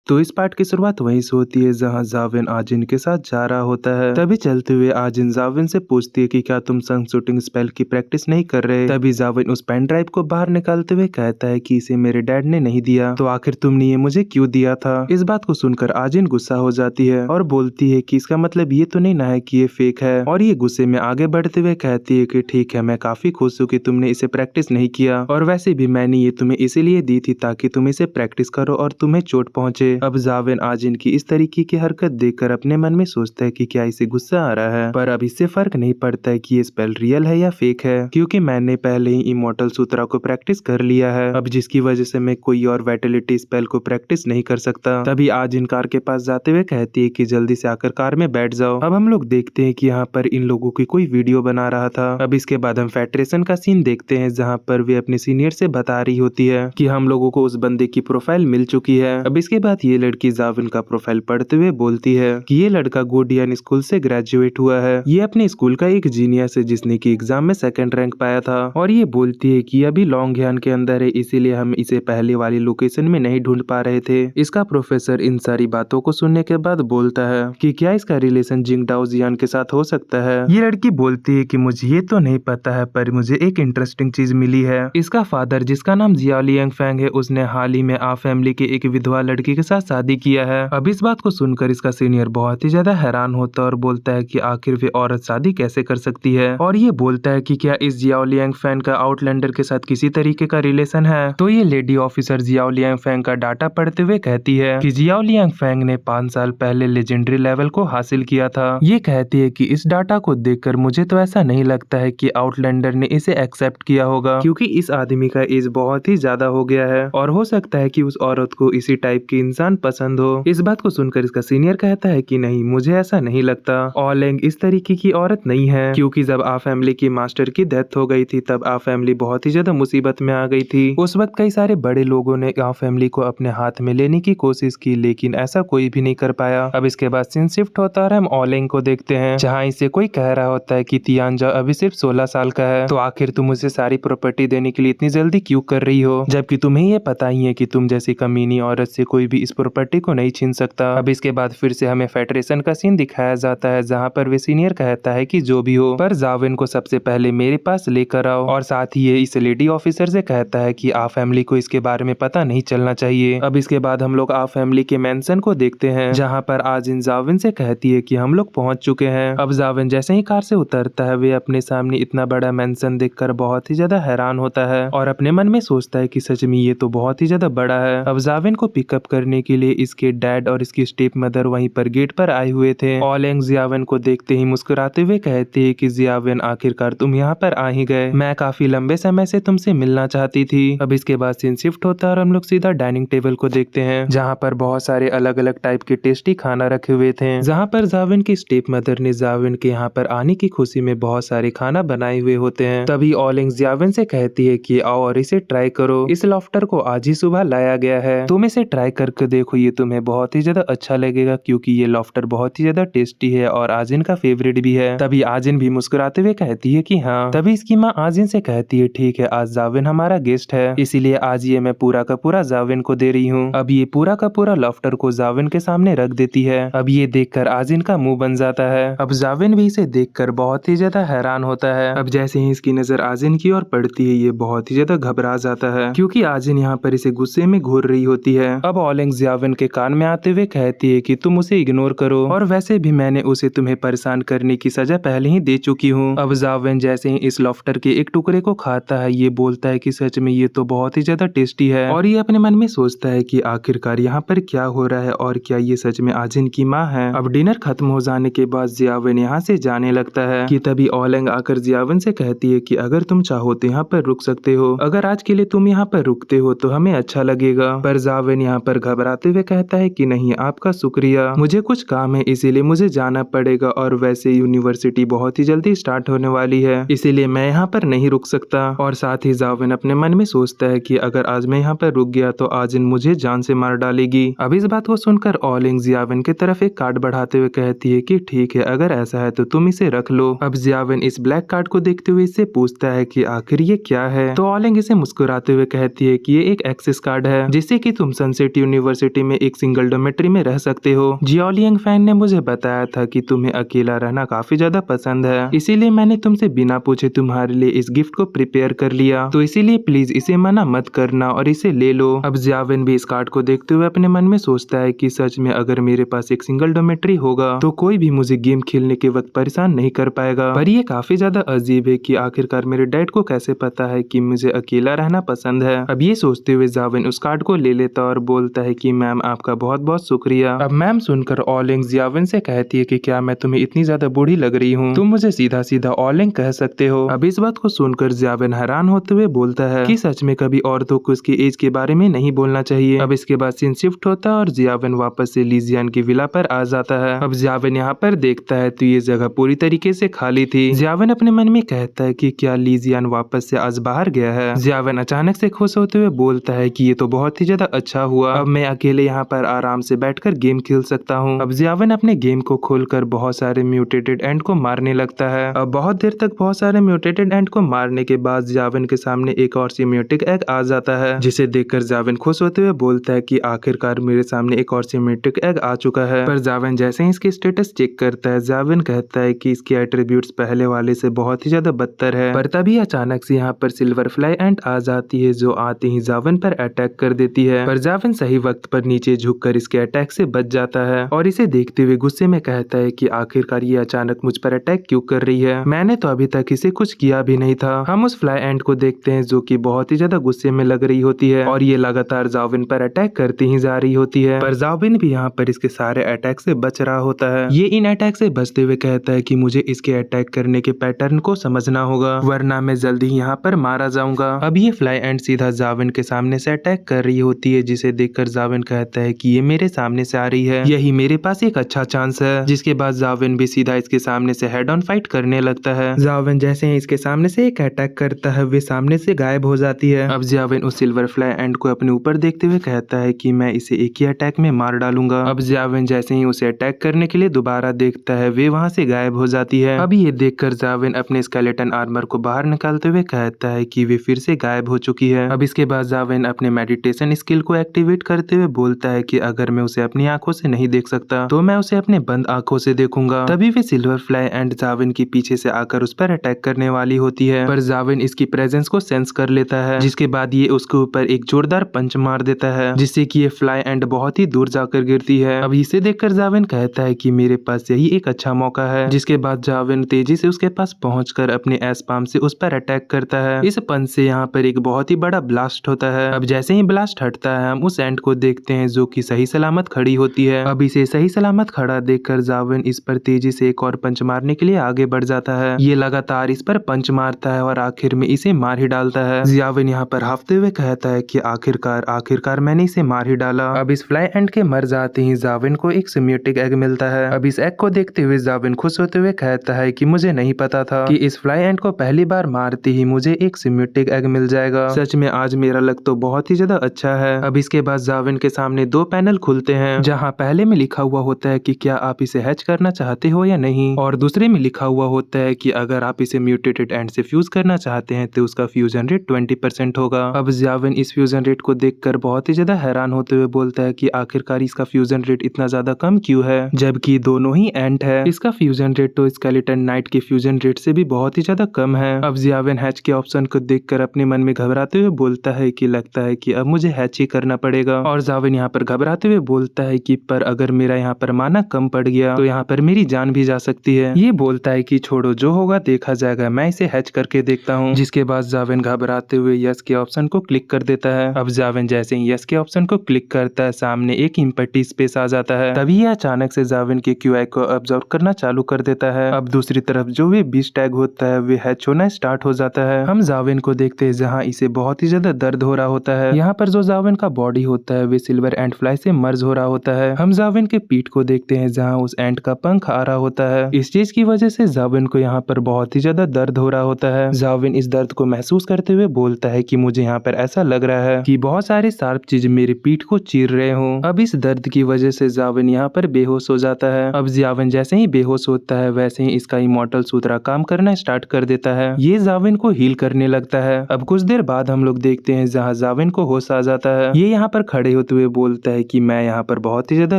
तो इस पार्ट की शुरुआत वहीं से होती है जहां जाविन आजिन के साथ जा रहा होता है। तभी चलते हुए आजिन जाविन से पूछती है कि क्या तुम सन शूटिंग स्पेल की प्रैक्टिस नहीं कर रहे। तभी जाविन उस पेन ड्राइव को बाहर निकालते हुए कहता है कि इसे मेरे डैड ने नहीं दिया, तो आखिर तुमने ये मुझे क्यों दिया था। इस बात को सुनकर आजिन गुस्सा हो जाती है और बोलती है कि इसका मतलब ये तो नहीं ना है कि ये फेक है। और ये गुस्से में आगे बढ़ते हुए कहती है कि ठीक है, मैं काफी खुश हूँ कि तुमने इसे प्रैक्टिस नहीं किया, और वैसे भी मैंने ये तुम्हें इसीलिए दी थी ताकि तुम इसे प्रैक्टिस करो और तुम्हें चोट पहुंचे। अब जाविन आजिन की इस तरीके की हरकत देखकर अपने मन में सोचता है कि क्या इसे गुस्सा आ रहा है, पर अब इससे फर्क नहीं पड़ता है कि ये स्पेल रियल है या फेक है, क्योंकि मैंने पहले ही इमोर्टल सूत्रा को प्रैक्टिस कर लिया है, अब जिसकी वजह से मैं कोई और वैटिलिटी स्पेल को प्रैक्टिस नहीं कर सकता। तभी आजिन कार के पास जाते हुए कहती है कि जल्दी से आकर कार में बैठ जाओ। अब हम लोग देखते हैं कि यहाँ पर इन लोगों की कोई वीडियो बना रहा था। अब इसके बाद हम फेडरेशन का सीन देखते हैं जहाँ पर वे अपने सीनियर से बता रही होती है कि हम लोगों को उस बंदे की प्रोफाइल मिल चुकी है। अब इसके बाद ये लड़की जाविन का प्रोफाइल पढ़ते हुए बोलती है कि ये लड़का गोडियन स्कूल से ग्रेजुएट हुआ है, ये अपने स्कूल का एक जीनियस है जिसने की एग्जाम में 2nd रैंक पाया था, और ये बोलती है कि अभी लॉन्गह्यान के अंदर है, इसीलिए हम इसे पहले वाली लोकेशन में नहीं ढूंढ पा रहे थे। इसका प्रोफेसर इन सारी बातों को सुनने के बाद बोलता है कि क्या इसका रिलेशन जिंगडाओ जियान के साथ हो सकता है। ये लड़की बोलती है कि मुझे ये तो नहीं पता है, पर मुझे एक इंटरेस्टिंग चीज मिली है। इसका फादर जिसका नाम जियाओलियांग फैंग है, उसने हाल ही में आ फैमिली के एक विधवा लड़की के साथ शादी किया है। अब इस बात को सुनकर इसका सीनियर बहुत ही ज्यादा हैरान होता है और बोलता है कि आखिर वे औरत शादी कैसे कर सकती है, और ये बोलता है कि क्या इस जियाओलियांग फैंग का आउटलैंडर के साथ किसी तरीके का रिलेशन है। तो ये लेडी ऑफिसर जियाओलियांग फैंग का डाटा पढ़ते हुए कहती है कि जियाओलियांग फैंग ने 5 साल पहले लेजेंडरी लेवल को हासिल किया था। ये कहती है कि इस डाटा को देखकर मुझे तो ऐसा नहीं लगता है कि आउटलैंडर ने इसे एक्सेप्ट किया होगा, क्योंकि इस आदमी का एज बहुत ही ज्यादा हो गया है और हो सकता है कि उस औरत को इसी टाइप के इंसान पसंद हो। इस बात को सुनकर इसका सीनियर कहता है कि नहीं, मुझे ऐसा नहीं लगता, ऑलेंग इस तरीके की औरत नहीं है, क्योंकि जब आ फैमिली की मास्टर की डेथ हो गई थी तब आ फैमिली बहुत ही ज्यादा मुसीबत में आ गई थी। उस वक्त कई सारे बड़े लोगों ने आ फैमिली को अपने हाथ में लेने की कोशिश की, लेकिन ऐसा कोई भी नहीं कर पाया। अब इसके बाद सीन शिफ्ट होता है, हम ऑलेंग को देखते हैं जहाँ इसे कोई कह रहा होता है कि तियानजा अभी सिर्फ 16 साल का है, तो आखिर तुम उसे सारी प्रॉपर्टी देने के लिए इतनी जल्दी क्यों कर रही हो, जबकि तुम्हें ये पता ही है कि तुम जैसी कमीनी औरत से कोई भी इस प्रॉपर्टी को नहीं छीन सकता। अब इसके बाद फिर से हमें फेडरेशन का सीन दिखाया जाता है जहाँ पर वे सीनियर कहता है कि जो भी हो, पर जाविन को सबसे पहले मेरे पास लेकर आओ, और साथ ही ये इस लेडी ऑफिसर से कहता है कि आ फैमिली को इसके बारे में पता नहीं चलना चाहिए। अब इसके बाद हम लोग आ फैमिली के मेंशन को देखते हैं जहाँ पर आजिन जाविन से कहती है कि हम लोग पहुंच चुके हैं। अब जाविन जैसे ही कार से उतरता है, वे अपने सामने इतना बड़ा मेंशन देखकर बहुत ही ज्यादा हैरान होता है और अपने मन में सोचता है कि सच में ये तो बहुत ही ज्यादा बड़ा है। अब जाविन को पिकअप करने के लिए इसके डैड और इसकी स्टेप मदर वहीं पर गेट पर आए हुए थे। ऑलेंग जियाविन को देखते ही मुस्कुराते हुए कहते हैं कि जियाविन, आखिरकार तुम यहाँ पर आ ही गए, मैं काफी लंबे समय से तुमसे मिलना चाहती थी। अब इसके बाद सीन शिफ्ट होता है और हम लोग सीधा डाइनिंग टेबल को देखते हैं जहाँ पर बहुत सारे अलग अलग टाइप के टेस्टी खाना रखे हुए थे, जहाँ पर जाविन की स्टेप मदर ने जाविन के यहाँ पर आने की खुशी में बहुत सारे खाना बनाए हुए होते हैं। तभी ऑलेंग जियाविन से कहती है कि आओ और इसे ट्राई करो, इस लॉफ्टर को आज ही सुबह लाया गया है, तुम इसे ट्राई करके देखो, ये तुम्हें बहुत ही ज्यादा अच्छा लगेगा, क्योंकि ये लॉफ्टर बहुत ही ज्यादा टेस्टी है और आजिन का फेवरेट भी है। तभी आजिन भी मुस्कुराते हुए कहती है कि हाँ। तभी इसकी माँ आजिन से कहती है ठीक है, आज जाविन हमारा गेस्ट है, इसीलिए आज ये मैं पूरा का पूरा जाविन को दे रही हूँ। अब ये पूरा का पूरा लॉफ्टर को जाविन के सामने रख देती है। अब ये देखकर आजिन का मुंह बन जाता है। अब जाविन भी इसे देखकर बहुत ही ज्यादा हैरान होता है। अब जैसे ही इसकी नजर आजिन की ओर पड़ती है, ये बहुत ही ज्यादा घबरा जाता है, क्योंकि आजिन यहाँ पर इसे गुस्से में घूर रही होती है। अब ऑलेंग जाविन के कान में आते हुए कहती है कि तुम उसे इग्नोर करो, और वैसे भी मैंने उसे तुम्हें परेशान करने की सजा पहले ही दे चुकी हूँ। अब जाविन जैसे ही इस लॉफ्टर के एक टुकड़े को खाता है, ये बोलता है कि सच में ये तो बहुत ही ज्यादा टेस्टी है, और ये अपने मन में सोचता है कि आखिरकार यहाँ पर क्या हो रहा है और क्या ये सच में आजिन की माँ है। अब डिनर खत्म हो जाने के बाद जियाविन यहाँ से जाने लगता है कि तभी ऑलेंग आकर जियाविन से कहती है कि अगर तुम चाहो तो यहाँ पर रुक सकते हो, अगर आज के लिए तुम यहाँ पर रुकते हो तो हमें अच्छा लगेगा। पर जाविन यहाँ पर घबराते हुए कहता है कि नहीं, आपका शुक्रिया, मुझे कुछ काम है इसीलिए मुझे जाना पड़ेगा, और वैसे यूनिवर्सिटी बहुत ही जल्दी स्टार्ट होने वाली है, इसीलिए मैं यहाँ पर नहीं रुक सकता। और साथ ही जाविन अपने मन में सोचता है कि अगर आज मैं यहाँ पर रुक गया तो आजिन मुझे जान से मार डालेगी। अब इस बात को सुनकर ऑलेंग जियाविन की तरफ एक कार्ड बढ़ाते हुए कहती है कि ठीक है, अगर ऐसा है तो तुम इसे रख लो। अब जियाविन इस ब्लैक कार्ड को देखते हुए इससे पूछता है कि आखिर ये क्या है, तो ऑलेंग इसे मुस्कुराते हुए कहती है कि ये एक एक्सेस कार्ड है जिससे कि तुम सनसेट यूनिवर्सिटी यूनिवर्सिटी में एक सिंगल डोमेट्री में रह सकते हो। जियोलियंग फैन ने मुझे बताया था कि तुम्हें अकेला रहना काफी ज्यादा पसंद है, इसीलिए मैंने तुमसे बिना पूछे तुम्हारे लिए इस गिफ्ट को प्रिपेयर कर लिया, तो इसीलिए प्लीज इसे मना मत करना और इसे ले लो। अब जियाविन भी इस कार्ड को देखते हुए अपने मन में सोचता है कि सच में अगर मेरे पास एक सिंगल डोमेट्री होगा तो कोई भी मुझे गेम खेलने के वक्त परेशान नहीं कर पाएगा। पर ये काफी ज्यादा अजीब है कि आखिरकार मेरे डैड को कैसे पता है कि मुझे अकेला रहना पसंद है। अब ये सोचते हुए जियाविन उस कार्ड को ले लेता और बोलता है कि मैम आपका बहुत बहुत शुक्रिया। अब मैम सुनकर ऑलिंग जियाविन से कहती है कि क्या मैं तुम्हें इतनी ज्यादा बूढ़ी लग रही हूँ, तुम मुझे सीधा सीधा ऑलिंग कह सकते हो। अब इस बात को सुनकर जियाविन हैरान होते हुए बोलता है कि सच में कभी औरतों को उसकी एज के बारे में नहीं बोलना चाहिए। अब इसके बाद सीन शिफ्ट होता है और जियाविन वापस से लीजियन की विला पर आ जाता है। अब जियाविन यहाँ पर देखता है तो ये जगह पूरी तरीके से खाली थी। जियाविन अपने मन में कहता है कि क्या लीजियन वापस से आज बाहर गया है। जियाविन अचानक से खुश होते हुए बोलता है कि ये तो बहुत ही ज्यादा अच्छा हुआ, अब मैं अकेले यहाँ पर आराम से बैठकर गेम खेल सकता हूँ। अब जियाविन अपने गेम को खोलकर बहुत सारे म्यूटेटेड एंड को मारने लगता है। अब बहुत देर तक बहुत सारे म्यूटेटेड एंड को मारने के बाद जियाविन के सामने एक और सिम्योटिक एग आ जाता है, जिसे देखकर जियाविन खुश होते हुए बोलता है कि आखिरकार मेरे सामने एक और सिम्योटिक एग आ चुका है। पर जियाविन जैसे ही इसकी स्टेटस चेक करता है, जियाविन कहता है कि इसके एट्रीब्यूट्स पहले वाले से बहुत ही ज्यादा बदतर है। पर तभी अचानक से यहाँ पर सिल्वर फ्लाई एंट आ जाती है, जो आते ही जियाविन पर अटैक कर देती है। पर जियाविन सही वक्त पर नीचे झुककर इसके अटैक से बच जाता है और इसे देखते हुए गुस्से में कहता है कि आखिरकार ये अचानक मुझ पर अटैक क्यों कर रही है, मैंने तो अभी तक इसे कुछ किया भी नहीं था। हम उस फ्लाई एंट को देखते हैं जो कि बहुत ही ज्यादा गुस्से में लग रही होती है और ये लगातार जियाविन पर अटैक करती ही जा रही होती है। पर जियाविन भी यहाँ पर इसके सारे अटैक से बच रहा होता है। ये इन अटैक से बचते हुए कहता है कि मुझे इसके अटैक करने के पैटर्न को समझना होगा, वरना मैं जल्दी ही यहाँ पर मारा जाऊंगा। अब ये फ्लाई एंट सीधा जियाविन के सामने से अटैक कर रही होती है, जिसे देखकर जियाविन कहता है कि ये मेरे सामने से आ रही है, यही मेरे पास एक अच्छा चांस है। जिसके बाद जियाविन भी सीधा इसके सामने से हेड ऑन फाइट करने लगता है। जियाविन जैसे ही इसके सामने से एक अटैक करता है, वे सामने से गायब हो जाती है। अब जियाविन उस सिल्वर फ्लाई एंट को अपने ऊपर देखते हुए कहता है कि मैं इसे एक ही अटैक में मार डालूंगा। अब जियाविन जैसे ही उसे अटैक करने के लिए दोबारा देखता है, वे वहाँ से गायब हो जाती है। अब ये देखकर जियाविन अपने स्केलेटन आर्मर को बाहर निकालते हुए कहता है कि वे फिर से गायब हो चुकी है। अब इसके बाद जियाविन अपने मेडिटेशन स्किल को एक्टिवेट करते हुए बोलता है कि अगर मैं उसे अपनी आंखों से नहीं देख सकता तो मैं उसे अपने बंद आंखों से देखूंगा। तभी वे सिल्वर फ्लाई एंड जियाविन के पीछे से आकर उस पर अटैक करने वाली होती है, पर जियाविन इसकी प्रेजेंस को सेंस कर लेता है, जिसके बाद ये उसके ऊपर एक जोरदार पंच मार देता है, जिससे कि ये फ्लाई एंड बहुत ही दूर जाकर गिरती है। अब इसे देखकर जियाविन कहता है कि मेरे पास यही एक अच्छा मौका है। जिसके बाद जियाविन तेजी से उसके पास पहुंचकर अपने एस पाम से उस पर अटैक करता है। इस पंच से यहाँ पर एक बहुत ही बड़ा ब्लास्ट होता है। अब जैसे ही ब्लास्ट हटता है, हम उस एंड को देखते हैं जो कि सही सलामत खड़ी होती है। अब इसे सही सलामत खड़ा देखकर जियाविन इस पर तेजी से एक और पंच मारने के लिए आगे बढ़ जाता है। ये लगातार इस पर पंच मारता है और आखिर में इसे मार ही डालता है। जियाविन यहाँ पर हाफते हुए कहता है कि आखिरकार मैंने इसे मार ही डाला। अब इस फ्लाई एंड के मर जाते ही जियाविन को एक सिम्योटिक एग मिलता है। अब इस एग को देखते हुए जियाविन खुश होते हुए कहता है कि मुझे नहीं पता था कि इस फ्लाई एंड को पहली बार मारते ही मुझे एक सिम्योटिक एग मिल जाएगा। सच में आज मेरा लक तो बहुत ही ज्यादा अच्छा है। अब इसके बाद जियाविन के सामने दो पैनल खुलते हैं, जहाँ पहले में लिखा हुआ होता है कि क्या आप इसे हैच करना चाहते हो या नहीं, और दूसरे में लिखा हुआ होता है कि अगर आप इसे म्यूटेटेड एंड से फ्यूज करना चाहते हैं तो उसका फ्यूजन रेट 20% होगा। अब जियाविन इस फ्यूजन रेट को देखकर बहुत ही ज्यादा हैरान होते हुए बोलता है कि आखिरकार इसका फ्यूजन रेट इतना ज्यादा कम क्यों है, जबकि दोनों ही एंट है। इसका फ्यूजन रेट तो स्केलेटन नाइट के फ्यूजन रेट से भी बहुत ही ज्यादा कम है। अब जियाविन हैच के ऑप्शन को देखकर अपने मन में घबराते हुए बोलता है कि लगता है कि अब मुझे हैच ही करना पड़ेगा। और जियाविन यहाँ पर घबराते हुए बोलता है कि पर अगर मेरा यहाँ पर माना कम पड़ गया तो यहाँ पर मेरी जान भी जा सकती है। ये बोलता है कि छोड़ो, जो होगा देखा जाएगा, मैं इसे हैच करके देखता हूँ। जिसके बाद जियाविन घबराते हुए यस के ऑप्शन को क्लिक कर देता है। अब जियाविन जैसे ही यस के ऑप्शन को क्लिक करता है, सामने एक इम्पटी स्पेस आ जाता है। तभी अचानक से जियाविन के क्यूआई को ऑब्जर्व करना चालू कर देता है। अब दूसरी तरफ जो भी बीच टैग होता है वे हैच होना स्टार्ट हो जाता है। हम जियाविन को देखते हैं जहाँ इसे बहुत ही ज्यादा दर्द हो रहा होता है। यहाँ पर जो जियाविन का बॉडी होता है वे सिल्वर एंट फ्लाई से मर्ज हो रहा होता है। हम जियाविन के पीठ को देखते हैं जहाँ उस एंट का पंख आ रहा होता है। इस चीज की वजह से जियाविन को यहाँ पर बहुत ही ज्यादा दर्द हो रहा होता है। जियाविन इस दर्द को महसूस करते हुए बोलता है कि मुझे यहाँ पर ऐसा लग रहा है कि बहुत सारे शार्प चीज मेरी पीठ को चीर रहे हो। अब इस दर्द की वजह से जियाविन यहाँ पर बेहोश हो जाता है। अब जियाविन जैसे ही बेहोश होता है वैसे ही इसका इमॉर्टल सूत्रा काम करना स्टार्ट कर देता है। ये जियाविन को हील करने लगता है। अब कुछ देर बाद हम लोग देखते हैं जहाँ जियाविन को होश आ जाता है। ये यहाँ पर खड़े होते होते हुए बोलता है कि मैं यहाँ पर बहुत ही ज्यादा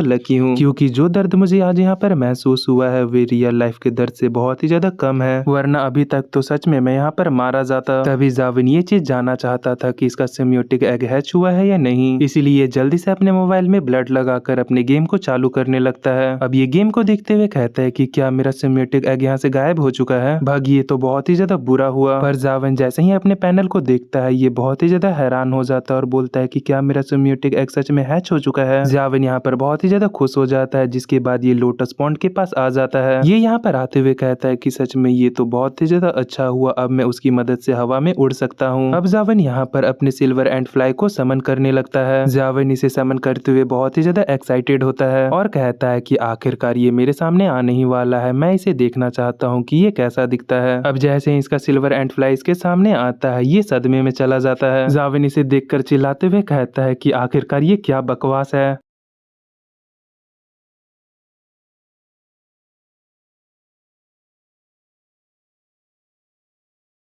लकी हूँ, क्योंकि जो दर्द मुझे आज यहाँ पर महसूस हुआ है वे रियल लाइफ के दर्द से बहुत ही ज्यादा कम है, वरना अभी तक तो सच में मैं यहाँ पर मारा जाता। तभी जाविन ये चीज जानना चाहता था कि इसका सिम्बियोटिक एग हैच हुआ है या नहीं, इसीलिए जल्दी से अपने मोबाइल में ब्लड लगाकर अपने गेम को चालू करने लगता है। अब ये गेम को देखते हुए कहता है कि क्या मेरा सिम्बियोटिक एग यहाँ से गायब हो चुका है, भाग ये तो बहुत ही ज्यादा बुरा हुआ। पर जाविन जैसे ही अपने पैनल को देखता है ये बहुत ही ज्यादा हैरान हो जाता है और बोलता है कि क्या मेरा सिम्बियोटिक एग सच में हैच हो चुका है। जाविन यहाँ पर बहुत ही ज्यादा खुश हो जाता है, जिसके बाद ये लोटस पॉन्ड के पास आ जाता है। ये यहाँ पर आते हुए कहता है कि सच में ये तो बहुत ही ज्यादा अच्छा हुआ, अब मैं उसकी मदद से हवा में उड़ सकता हूँ। अब जाविन यहाँ पर अपने सिल्वर एंड फ्लाई को समन करने लगता है। जाविन इसे समन करते हुए बहुत ही ज्यादा एक्साइटेड होता है और कहता है कि आखिरकार ये मेरे सामने आने ही वाला है, मैं इसे देखना चाहता हूँ कि ये कैसा दिखता है। अब जैसे ही इसका सिल्वर एंड फ्लाई इसके सामने आता है ये सदमे में चला जाता है। जाविन इसे देखकर चिल्लाते हुए कहता है कि आखिरकार ये क्या बकवास है।